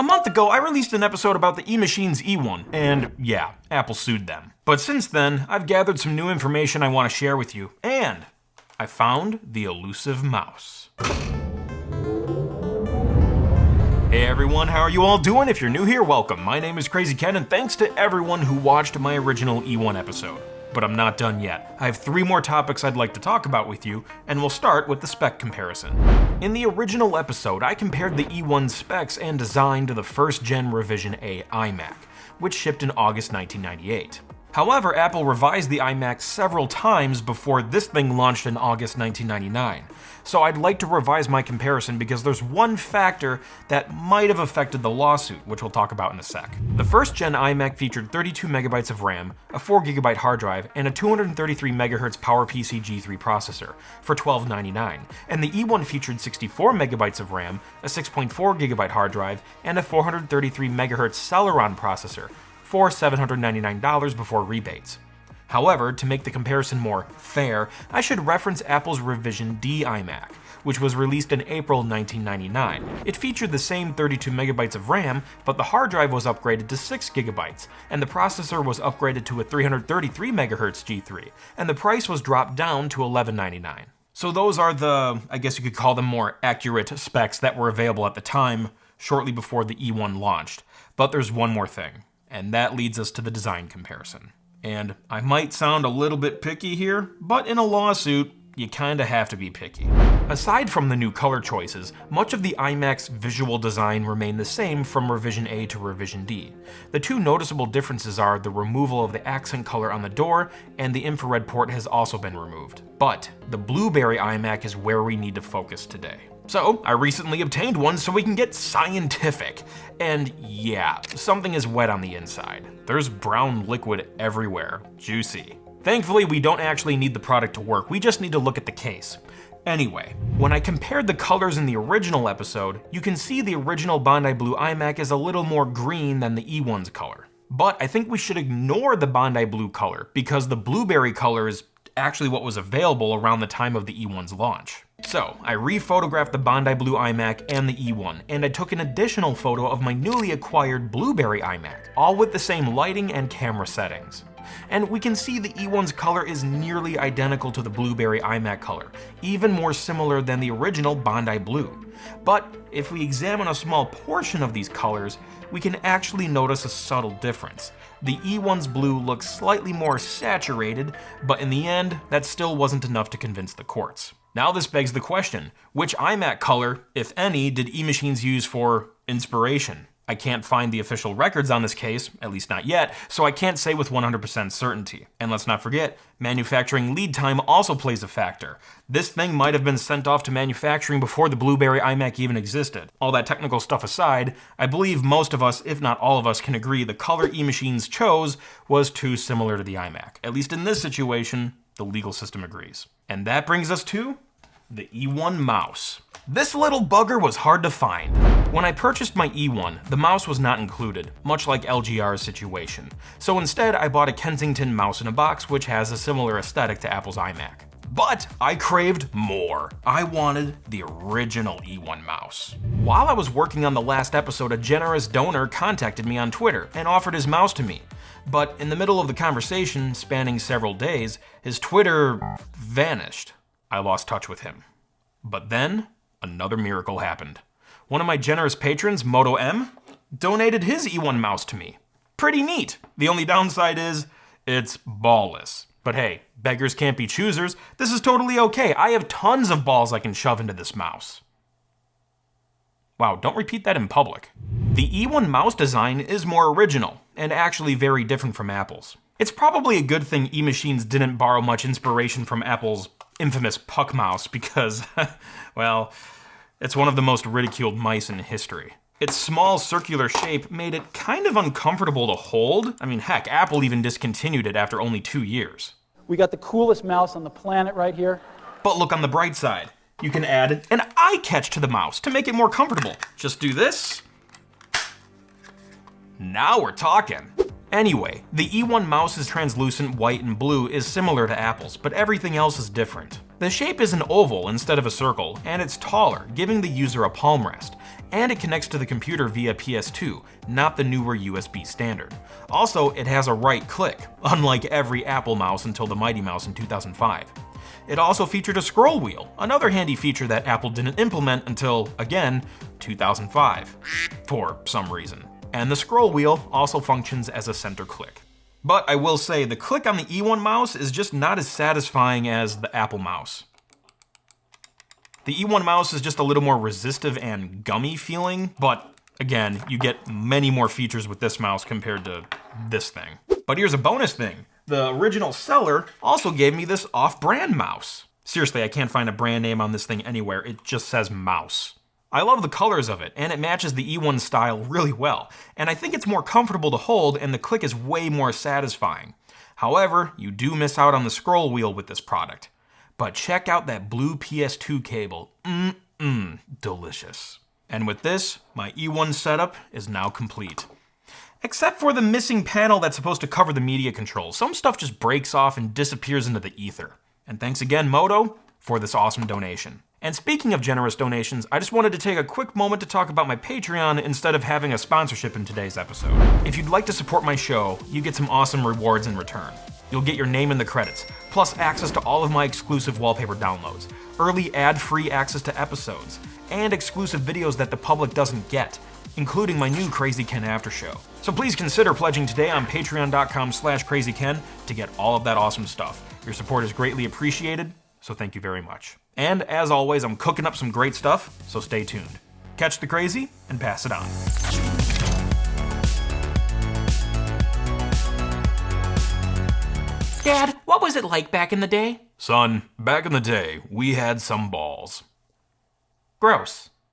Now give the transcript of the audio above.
A month ago, I released an episode about the eMachines eOne, and yeah, Apple sued them. But since then, I've gathered some new information I want to share with you, and I found the elusive mouse. Hey everyone, how are you all doing? If you're new here, welcome. My name is Krazy Ken, and thanks to everyone who watched my original eOne episode. But I'm not done yet. I have 3 more topics I'd like to talk about with you, and we'll start with the spec comparison. In the original episode, I compared the eOne specs and design to the first-gen Revision A iMac, which shipped in August 1998. However, Apple revised the iMac several times before this thing launched in August 1999. So I'd like to revise my comparison because there's one factor that might have affected the lawsuit, which we'll talk about in a sec. The first gen iMac featured 32 megabytes of RAM, a 4 gigabyte hard drive, and a 233 megahertz PowerPC G3 processor for $1299. And the eOne featured 64 megabytes of RAM, a 6.4 gigabyte hard drive, and a 433 megahertz Celeron processor for $799 before rebates. However, to make the comparison more fair, I should reference Apple's Revision D iMac, which was released in April 1999. It featured the same 32 megabytes of RAM, but the hard drive was upgraded to 6 gigabytes, and the processor was upgraded to a 333 megahertz G3, and the price was dropped down to $1199. So those are the, I guess you could call them more accurate specs that were available at the time, shortly before the eOne launched. But there's one more thing, and that leads us to the design comparison. And I might sound a little bit picky here, but in a lawsuit, you kinda have to be picky. Aside from the new color choices, much of the iMac's visual design remained the same from Revision A to Revision D. The 2 noticeable differences are the removal of the accent color on the door, and the infrared port has also been removed. But the Blueberry iMac is where we need to focus today. So, I recently obtained one so we can get scientific. And yeah, something is wet on the inside. There's brown liquid everywhere. Juicy. Thankfully, we don't actually need the product to work, we just need to look at the case. Anyway, when I compared the colors in the original episode, you can see the original Bondi Blue iMac is a little more green than the eOne's color. But I think we should ignore the Bondi Blue color, because the Blueberry color is actually what was available around the time of the eOne's launch. So, I re-photographed the Bondi Blue iMac and the eOne, and I took an additional photo of my newly acquired Blueberry iMac, all with the same lighting and camera settings. And we can see the eOne's color is nearly identical to the Blueberry iMac color, even more similar than the original Bondi Blue. But if we examine a small portion of these colors, we can actually notice a subtle difference. The eOne's blue looks slightly more saturated, but in the end, that still wasn't enough to convince the courts. Now this begs the question, which iMac color, if any, did eMachines use for inspiration? I can't find the official records on this case, at least not yet, so I can't say with 100% certainty. And let's not forget, manufacturing lead time also plays a factor. This thing might have been sent off to manufacturing before the Blueberry iMac even existed. All that technical stuff aside, I believe most of us, if not all of us, can agree the color eMachines chose was too similar to the iMac. At least in this situation, the legal system agrees. And that brings us to the eOne mouse. This little bugger was hard to find. When I purchased my eOne, the mouse was not included, much like LGR's situation. So instead, I bought a Kensington mouse in a box, which has a similar aesthetic to Apple's iMac. But I craved more. I wanted the original eOne mouse. While I was working on the last episode, a generous donor contacted me on Twitter and offered his mouse to me. But in the middle of the conversation, spanning several days, his Twitter vanished. I lost touch with him. But then, another miracle happened. One of my generous patrons, Moto M, donated his eOne mouse to me. Pretty neat. The only downside is, it's ballless. But hey, beggars can't be choosers. This is totally okay. I have tons of balls I can shove into this mouse. Wow, don't repeat that in public. The eOne mouse design is more original, and actually very different from Apple's. It's probably a good thing eMachines didn't borrow much inspiration from Apple's infamous Puck mouse because, well, it's one of the most ridiculed mice in history. Its small circular shape made it kind of uncomfortable to hold. I mean, heck, Apple even discontinued it after only 2 years. We got the coolest mouse on the planet right here. But look on the bright side. You can add an eye catch to the mouse to make it more comfortable. Just do this. Now we're talking. Anyway, the eOne mouse's translucent white and blue is similar to Apple's, but everything else is different. The shape is an oval instead of a circle, and it's taller, giving the user a palm rest, and it connects to the computer via PS2, not the newer USB standard. Also, it has a right click, unlike every Apple mouse until the Mighty Mouse in 2005. It also featured a scroll wheel, another handy feature that Apple didn't implement until, again, 2005, for some reason. And the scroll wheel also functions as a center click. But I will say, the click on the eOne mouse is just not as satisfying as the Apple mouse. The eOne mouse is just a little more resistive and gummy feeling, but again, you get many more features with this mouse compared to this thing. But here's a bonus thing. The original seller also gave me this off-brand mouse. Seriously, I can't find a brand name on this thing anywhere, it just says mouse. I love the colors of it, and it matches the eOne style really well, and I think it's more comfortable to hold and the click is way more satisfying. However, you do miss out on the scroll wheel with this product. But check out that blue PS2 cable, delicious. And with this, my eOne setup is now complete. Except for the missing panel that's supposed to cover the media controls. Some stuff just breaks off and disappears into the ether. And thanks again, Moto, for this awesome donation. And speaking of generous donations, I just wanted to take a quick moment to talk about my Patreon instead of having a sponsorship in today's episode. If you'd like to support my show, you get some awesome rewards in return. You'll get your name in the credits, plus access to all of my exclusive wallpaper downloads, early ad-free access to episodes, and exclusive videos that the public doesn't get, including my new Krazy Ken after show. So please consider pledging today on patreon.com/crazyken to get all of that awesome stuff. Your support is greatly appreciated, so thank you very much. And as always, I'm cooking up some great stuff, so stay tuned. Catch the crazy and pass it on. Dad, what was it like back in the day? Son, back in the day, we had some balls. Gross.